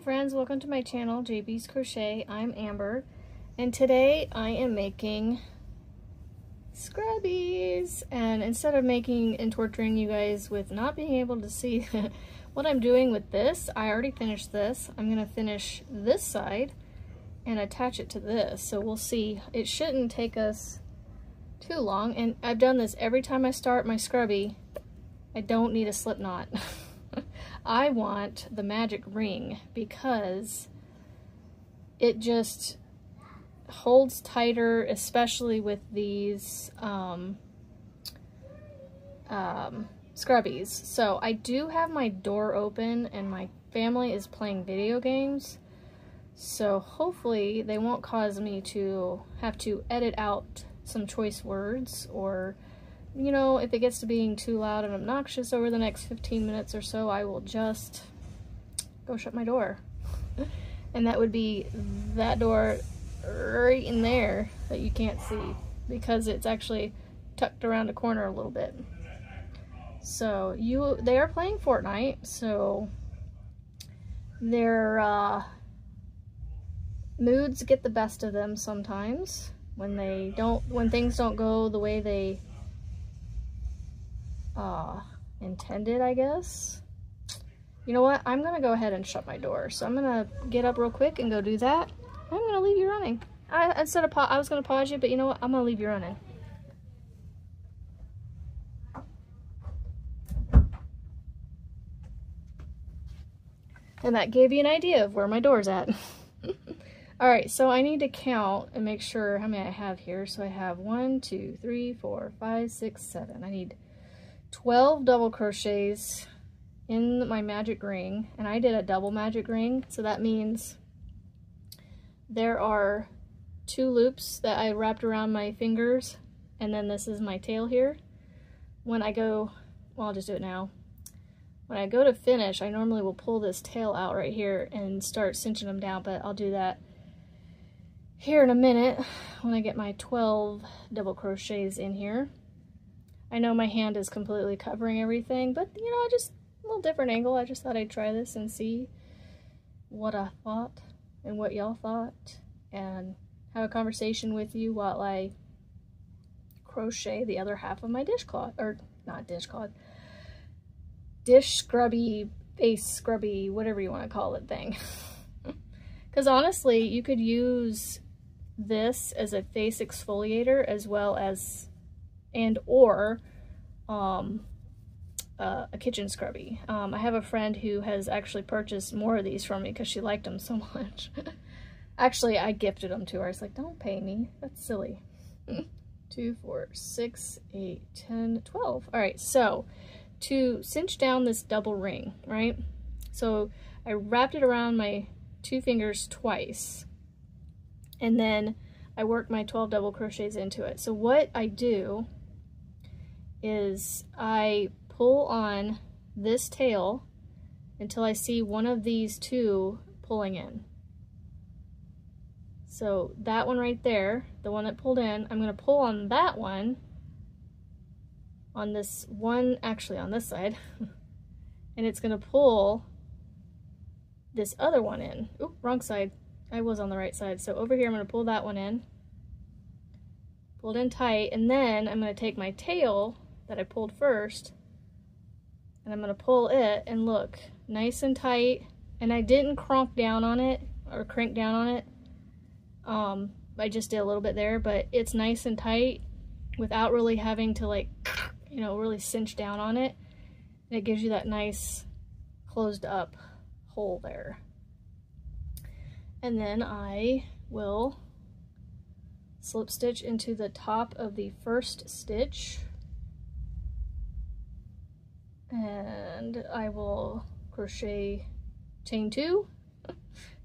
friends, welcome to my channel, JB's Crochet. I'm Amber, and today I am making Scrubbies. And instead of making and torturing you guys with not being able to see what I'm doing with this, I already finished this. I'm going to finish this side and attach it to this, so we'll see. It shouldn't take us too long, and I've done this every time I start my Scrubby. I don't need a slip knot. I want the magic ring because it just holds tighter, especially with these Scrubbies. So I do have my door open and my family is playing video games, so hopefully they won't cause me to have to edit out some choice words, or you know, if it gets to being too loud and obnoxious over the next 15 minutes or so, I will just go shut my door. And that would be that door right in there that you can't see because it's actually tucked around a corner a little bit. So they are playing Fortnite, so their moods get the best of them sometimes when things don't go the way they intended, I guess. You know what? I'm gonna go ahead and shut my door. So I'm gonna get up real quick and go do that. I'm gonna leave you running. I was gonna pause you, but you know what? I'm gonna leave you running. And that gave you an idea of where my door's at. Alright, so I need to count and make sure how many I have here. So I have 1, 2, 3, 4, 5, 6, 7. I need 12 double crochets in my magic ring, and I did a double magic ring, so that means there are 2 loops that I wrapped around my fingers, and then this is my tail here. When I go, well, I'll just do it now. When I go to finish, I normally will pull this tail out right here and start cinching them down, but I'll do that here in a minute when I get my 12 double crochets in here. I know my hand is completely covering everything, but you know, just a little different angle. I just thought I'd try this and see what I thought and what y'all thought, and have a conversation with you while I crochet the other half of my dishcloth, or not dishcloth, dish scrubby, face scrubby, whatever you want to call it thing. Because honestly, you could use this as a face exfoliator as well as or a kitchen scrubby. I have a friend who has actually purchased more of these from me because she liked them so much. Actually, I gifted them to her. I was like, don't pay me. That's silly. 2, 4, 6, 8, 10, 12. All right, so to cinch down this double ring, right? So I wrapped it around my 2 fingers twice, and then I worked my 12 double crochets into it. So what I do is I pull on this tail until I see one of these 2 pulling in. So that one right there, the one that pulled in, I'm going to pull on that one, on this one, actually on this side, and it's going to pull this other one in. Oop, wrong side. I was on the right side. So over here I'm going to pull that one in, pull it in tight, and then I'm going to take my tail that I pulled first, and I'm going to pull it, and look, nice and tight. And I didn't crank down on it, or crank down on it. I just did a little bit there, but it's nice and tight without really having to, like, you know, really cinch down on it. And it gives you that nice closed up hole there. And then I will slip stitch into the top of the first stitch, and I will crochet chain 2.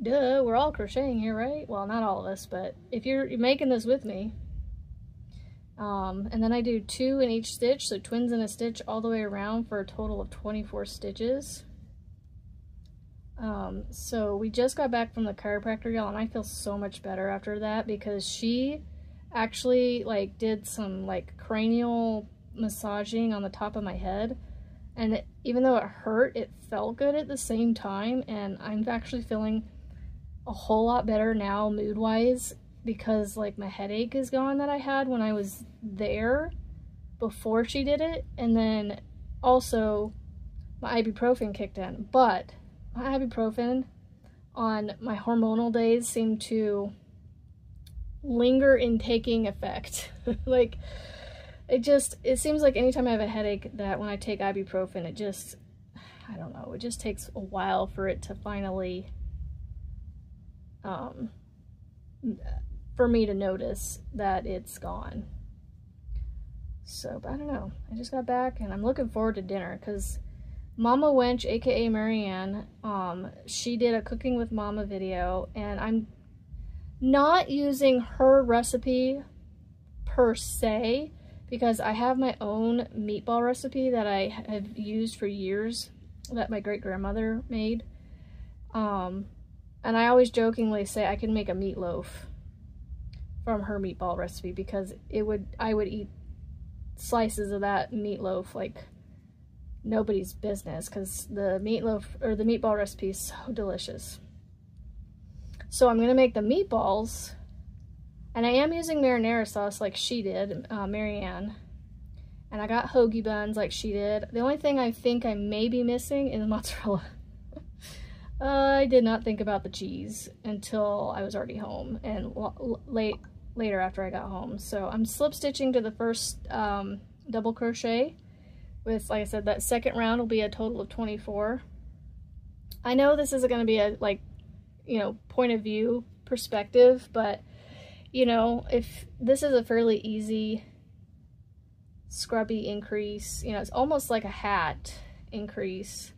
Duh, we're all crocheting here, right? Well, not all of us, but if you're making this with me. And then I do 2 in each stitch, so twins in a stitch all the way around for a total of 24 stitches. So we just got back from the chiropractor, y'all, and I feel so much better after that because she actually like did some like cranial massaging on the top of my head. And even though it hurt, it felt good at the same time, and I'm actually feeling a whole lot better now mood-wise because like my headache is gone that I had when I was there before she did it, and then also my ibuprofen kicked in. But my ibuprofen on my hormonal days seemed to linger in taking effect. Like it seems like anytime I have a headache that when I take ibuprofen, it just, I don't know, it just takes a while for it to finally, for me to notice that it's gone. So, but I don't know. I just got back and I'm looking forward to dinner because Mama Wench, aka Marianne, she did a cooking with Mama video, and I'm not using her recipe per se because I have my own meatball recipe that I have used for years that my great-grandmother made. And I always jokingly say I can make a meatloaf from her meatball recipe because I would eat slices of that meatloaf like nobody's business because the meatloaf or the meatball recipe is so delicious. So I'm gonna make the meatballs, and I am using marinara sauce like she did, Marianne, and I got hoagie buns like she did. The only thing I think I may be missing is mozzarella. I did not think about the cheese until I was already home and later after I got home. So I'm slip stitching to the first double crochet with, like I said, that second round will be a total of 24. I know this isn't going to be a, like, you know, point of view perspective, but, you know, if this is a fairly easy scrubby increase, you know, it's almost like a hat increase.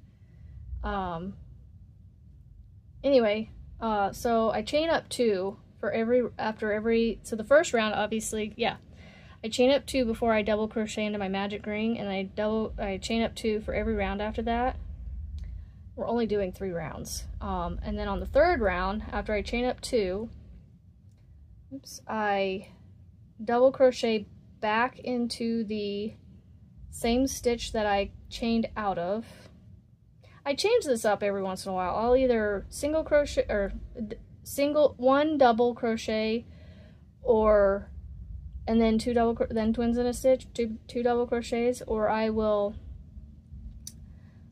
Anyway, so I chain up 2 for after every, so the first round, obviously, yeah, I chain up 2 before I double crochet into my magic ring, and I chain up 2 for every round after that. We're only doing 3 rounds. And then on the third round, after I chain up 2, I double crochet back into the same stitch that I chained out of. I change this up every once in a while. I'll either single crochet or one double crochet, or and then then twins in a stitch, two double crochets, or I will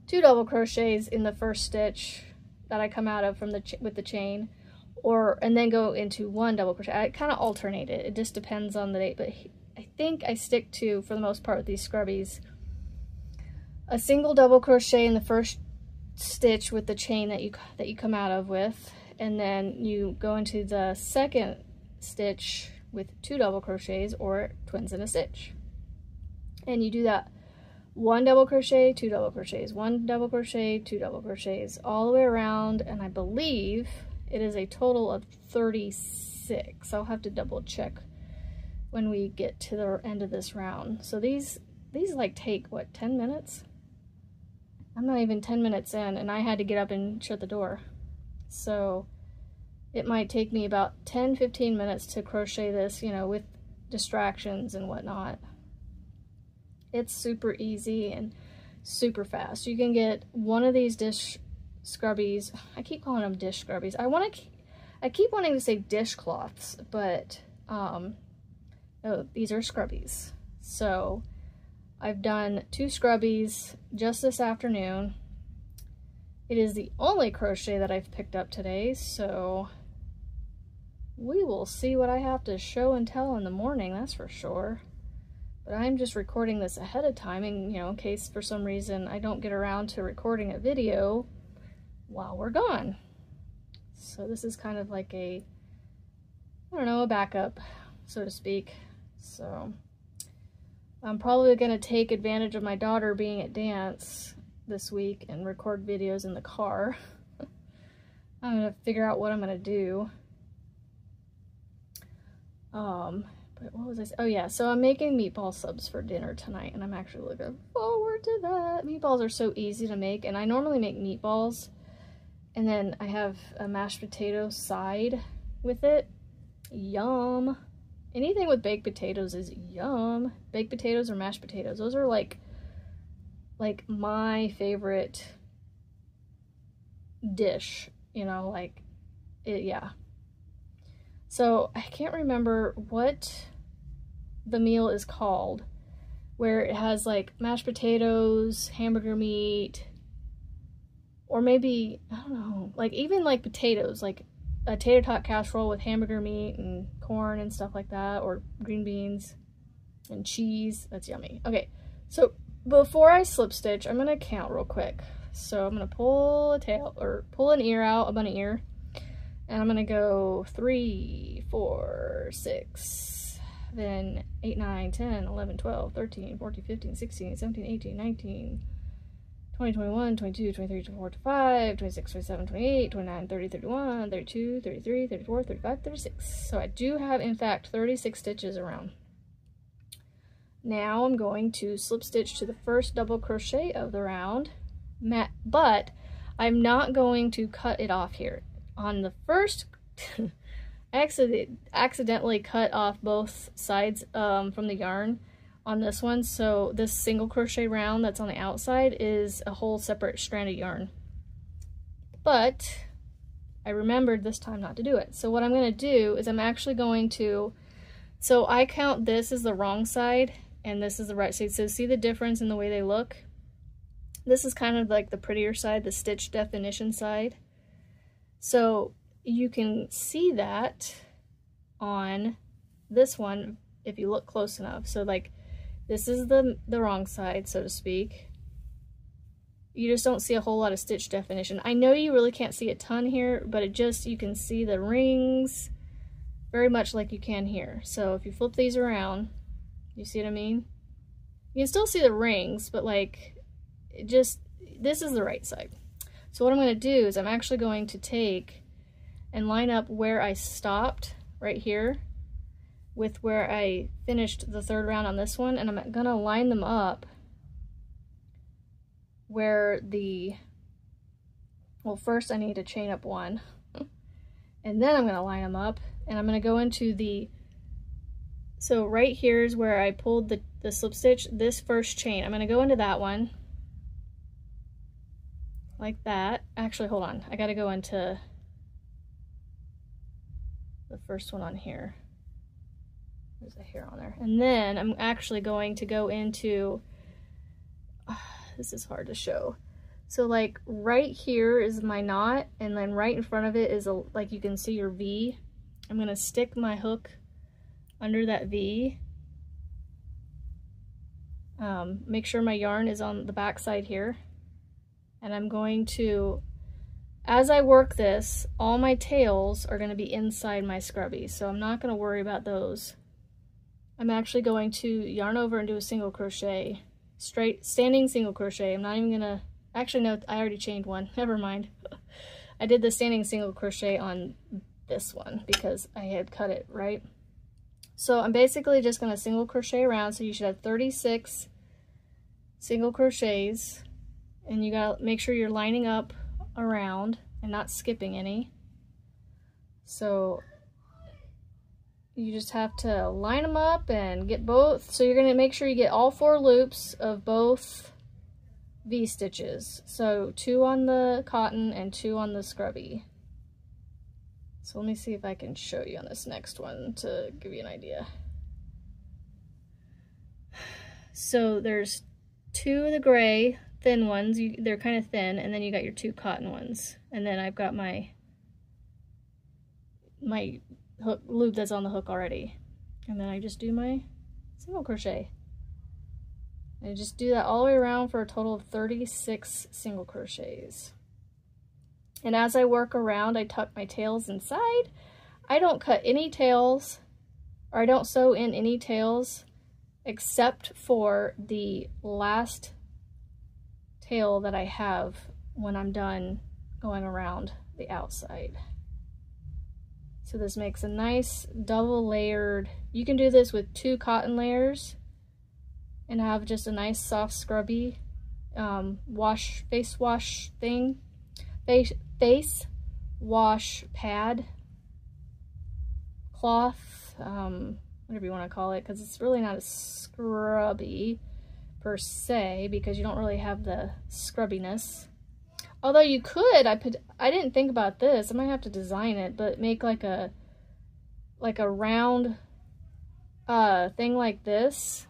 2 double crochets in the first stitch that I come out of from with the chain, and then go into 1 double crochet. I kind of alternate it. It just depends on the date, but I think I stick to, for the most part with these scrubbies, a single double crochet in the first stitch with the chain that you come out of with, and then you go into the second stitch with 2 double crochets or twins in a stitch, and you do that 1 double crochet, 2 double crochets, 1 double crochet, 2 double crochets all the way around, and I believe it is a total of 36. I'll have to double check when we get to the end of this round. So these like take what, 10 minutes? I'm not even 10 minutes in, and I had to get up and shut the door. So it might take me about 10-15 minutes to crochet this, you know, with distractions and whatnot. It's super easy and super fast. You can get one of these dish scrubbies. I keep calling them dish scrubbies. I keep wanting to say dishcloths, but no, these are scrubbies. So I've done 2 scrubbies just this afternoon. It is the only crochet that I've picked up today, so we will see what I have to show and tell in the morning, that's for sure. But I'm just recording this ahead of time, and, you know, in case for some reason I don't get around to recording a video while we're gone. So this is kind of like a, I don't know, a backup, so to speak. So I'm probably going to take advantage of my daughter being at dance this week and record videos in the car. I'm going to figure out what I'm going to do. But what was I saying? Oh yeah, so I'm making meatball subs for dinner tonight, and I'm actually looking forward to that. Meatballs are so easy to make, and I normally make meatballs, and then I have a mashed potato side with it. Yum. Anything with baked potatoes is yum. Baked potatoes or mashed potatoes, those are like like my favorite dish, you know, like it, yeah. So I can't remember what the meal is called, where it has like mashed potatoes, hamburger meat, or maybe, I don't know, like even like potatoes, like a tater tot casserole with hamburger meat and corn and stuff like that, or green beans and cheese. That's yummy. Okay, so before I slip stitch, I'm gonna count real quick. So I'm gonna pull a tail, or pull an ear out, a bunny ear, and I'm gonna go 3, 4, 6, then 8, 9, 10, 11, 12, 13, 14, 15, 16, 17, 18, 19, 20, 21, 22, 23, 24, 25, 26, 27, 28, 29, 30, 31, 32, 33, 34, 35, 36. So I do have, in fact, 36 stitches around. Now I'm going to slip stitch to the first double crochet of the round, but I'm not going to cut it off here. On the first, I accidentally cut off both sides from the yarn on this one, so this single crochet round that's on the outside is a whole separate strand of yarn. But I remembered this time not to do it. So what I'm going to do is I'm actually going to, so I count this as the wrong side and this is the right side. So see the difference in the way they look? This is kind of like the prettier side, the stitch definition side. So you can see that on this one if you look close enough. So like this is the wrong side, so to speak. You just don't see a whole lot of stitch definition. I know you really can't see a ton here, but it just, you can see the rings very much like you can here. So if you flip these around, you see what I mean? You can still see the rings, but like, it just, this is the right side. So what I'm going to do is I'm actually going to take and line up where I stopped right here with where I finished the third round on this one, and I'm going to line them up where the, well, first I need to chain up one, and then I'm going to line them up, and I'm going to go into the, so right here is where I pulled the slip stitch, this first chain. I'm going to go into that one, like that. Actually, hold on. I got to go into the first one on here. There's a hair on there. And then I'm actually going to go into, this is hard to show. So like right here is my knot, and then right in front of it is a, like you can see your V. I'm going to stick my hook under that V. Make sure my yarn is on the back side here. And I'm going to, as I work this, all my tails are going to be inside my scrubby, so I'm not going to worry about those. I'm actually going to yarn over and do a single crochet, straight standing single crochet. I'm not even going to, actually no, I already chained one, never mind. I did the standing single crochet on this one because I had cut it, right? So I'm basically just going to single crochet around, so you should have 36 single crochets, and you got to make sure you're lining up around and not skipping any. So you just have to line them up and get both. So you're going to make sure you get all 4 loops of both V stitches. So 2 on the cotton and 2 on the scrubby. So let me see if I can show you on this next one to give you an idea. So there's 2 of the gray thin ones, they're kind of thin, and then you got your 2 cotton ones, and then I've got my hook loop that's on the hook already, and then I just do my single crochet. I just do that all the way around for a total of 36 single crochets. And as I work around, I tuck my tails inside. I don't cut any tails, or I don't sew in any tails except for the last tail that I have when I'm done going around the outside. So this makes a nice double layered, you can do this with 2 cotton layers and have just a nice soft scrubby face wash thing, face wash pad, cloth, whatever you want to call it, because it's really not a scrubby per se, because you don't really have the scrubbiness. Although you could, I didn't think about this, I might have to design it, but make like a round thing like this,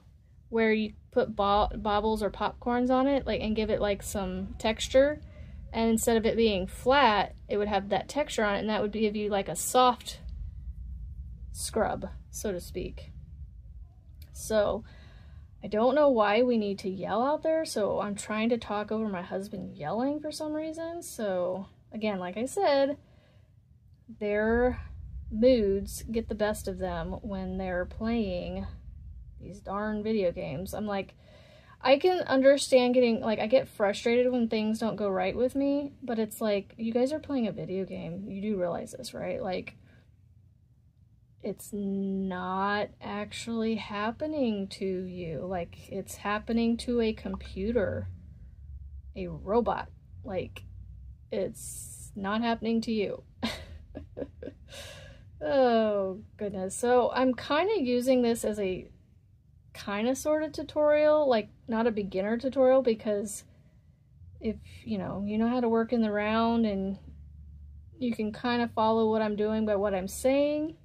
where you put baubles or popcorns on it, like, and give it like some texture, and instead of it being flat, it would have that texture on it, and that would give you like a soft scrub, so to speak. So I don't know why we need to yell out there, so I'm trying to talk over my husband yelling for some reason. So again, like I said, their moods get the best of them when they're playing these darn video games. I'm like, I can understand getting, like, I get frustrated when things don't go right with me, but it's like, you guys are playing a video game. You do realize this, right? Like, it's not actually happening to you. Like, it's happening to a computer, a robot. Like, it's not happening to you. Oh, goodness. So I'm kind of using this as a kind of sort of tutorial, like not a beginner tutorial, because if you know how to work in the round and you can kind of follow what I'm doing by what I'm saying,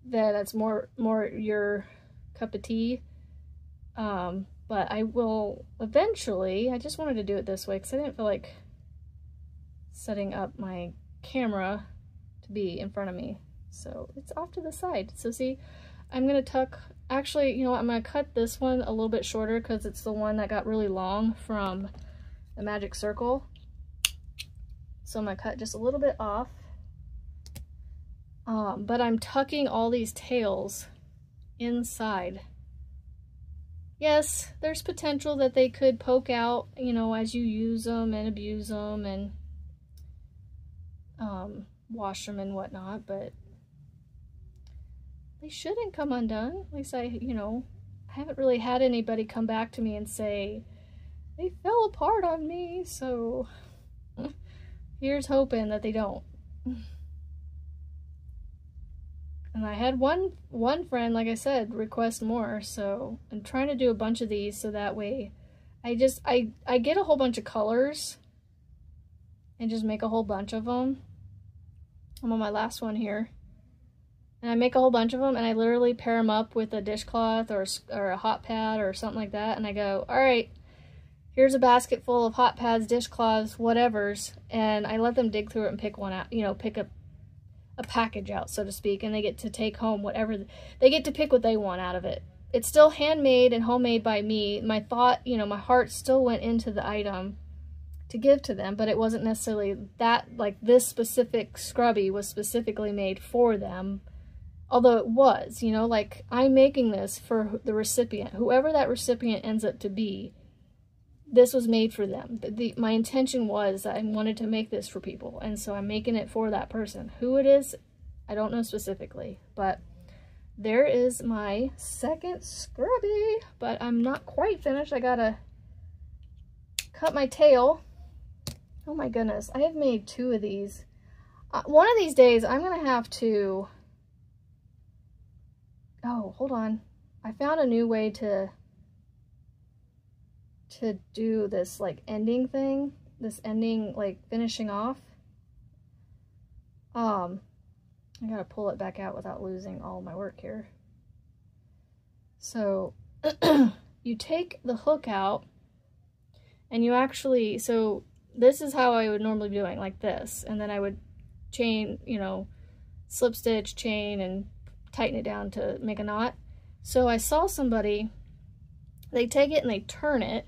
that's more your cup of tea. But I will eventually, I just wanted to do it this way because I didn't feel like setting up my camera to be in front of me, so it's off to the side. So see, I'm gonna tuck, actually, you know what, I'm gonna cut this one a little bit shorter because it's the one that got really long from the magic circle. So I'm gonna cut just a little bit off. But I'm tucking all these tails inside. Yes, there's potential that they could poke out, you know, as you use them and abuse them and wash them and whatnot, but they shouldn't come undone. At least I haven't really had anybody come back to me and say, they fell apart on me, so here's hoping that they don't. And I had one friend, like I said, request more, so I'm trying to do a bunch of these so that way I get a whole bunch of colors and just make a whole bunch of them. I'm on my last one here. And I make a whole bunch of them, and I literally pair them up with a dishcloth or a hot pad or something like that, and I go, all right, here's a basket full of hot pads, dishcloths, whatevers, and I let them dig through it and pick one out, you know, pick a package out, so to speak, and they get to take home whatever, they get to pick what they want out of it. It's still handmade and homemade by me. My thought, you know, my heart still went into the item to give to them, but it wasn't necessarily that, like this specific Scrubby was specifically made for them. Although it was, you know, like I'm making this for the recipient. Whoever that recipient ends up to be, this was made for them. My intention was that I wanted to make this for people, and so I'm making it for that person. Who it is, I don't know specifically, but there is my second Scrubby, but I'm not quite finished. I gotta cut my tail. Oh my goodness, I have made 2 of these. One of these days, I'm gonna have to... Oh, hold on. I found a new way to do this, like, ending thing. This ending, like, finishing off. I gotta pull it back out without losing all my work here. So, you take the hook out, and you actually, so this is how I would normally be doing, like this. And then I would chain, you know, slip stitch, chain, and tighten it down to make a knot. So I saw somebody, they take it and they turn it,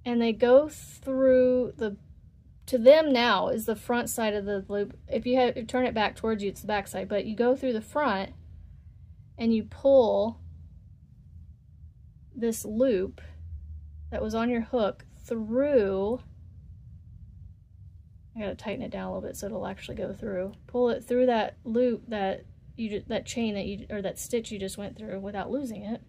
and they go through the, to them now is the front side of the loop. If you turn it back towards you, it's the back side, but you go through the front and you pull this loop that was on your hook through. I gotta tighten it down a little bit so it'll actually go through. Pull it through that loop that that chain that you, or that stitch you just went through without losing it.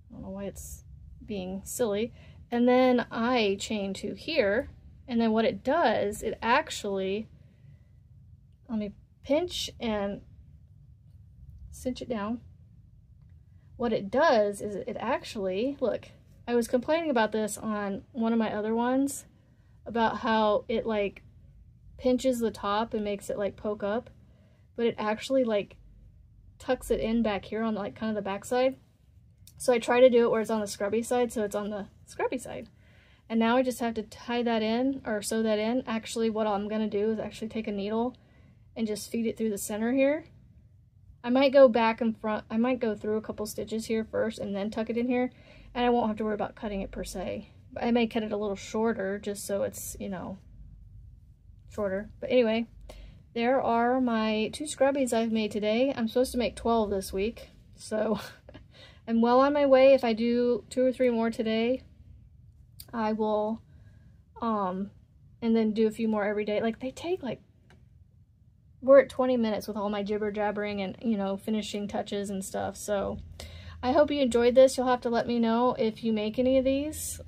I don't know why it's being silly. And then I chain to here, and then what it does, it actually, let me pinch and cinch it down. what it does is it actually, look, I was complaining about this on one of my other ones, about how it like pinches the top and makes it like poke up, but it actually like tucks it in back here on like kind of the back side. So I try to do it where it's on the scrubby side, so it's on the scrubby side. And now I just have to tie that in, or sew that in. Actually, what I'm gonna do is actually take a needle and just feed it through the center here. I might go back and front, I might go through a couple stitches here first and then tuck it in here, and I won't have to worry about cutting it per se. I may cut it a little shorter just so it's, you know, shorter. But anyway, there are my 2 scrubbies I've made today. I'm supposed to make 12 this week, so I'm well on my way. If I do 2 or 3 more today, I will, and then do a few more every day. Like, they take like, we're at 20 minutes with all my jibber jabbering and, you know, finishing touches and stuff. So I hope you enjoyed this. You'll have to let me know if you make any of these.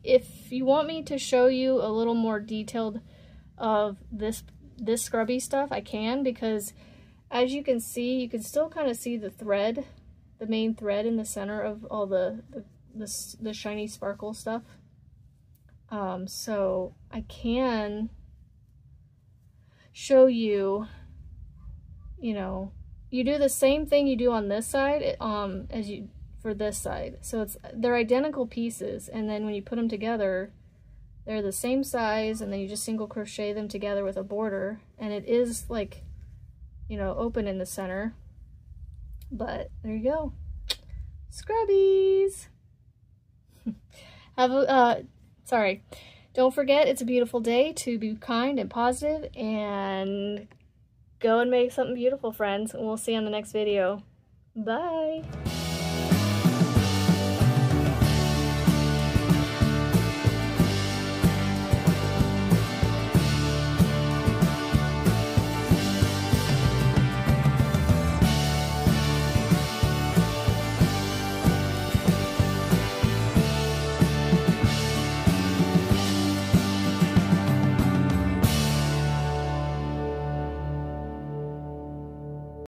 If you want me to show you a little more detailed of this scrubby stuff, I can, because as you can see, you can still kind of see the thread, the main thread in the center of all the shiny sparkle stuff. So I can show you, you know, you do the same thing you do on this side as you for this side. So they're identical pieces, and then when you put them together, they're the same size, and then you just single crochet them together with a border, and it is like, you know, open in the center. But there you go, scrubbies. Have a sorry, don't forget, it's a beautiful day to be kind and positive, and go and make something beautiful, friends. And we'll see you on the next video. Bye.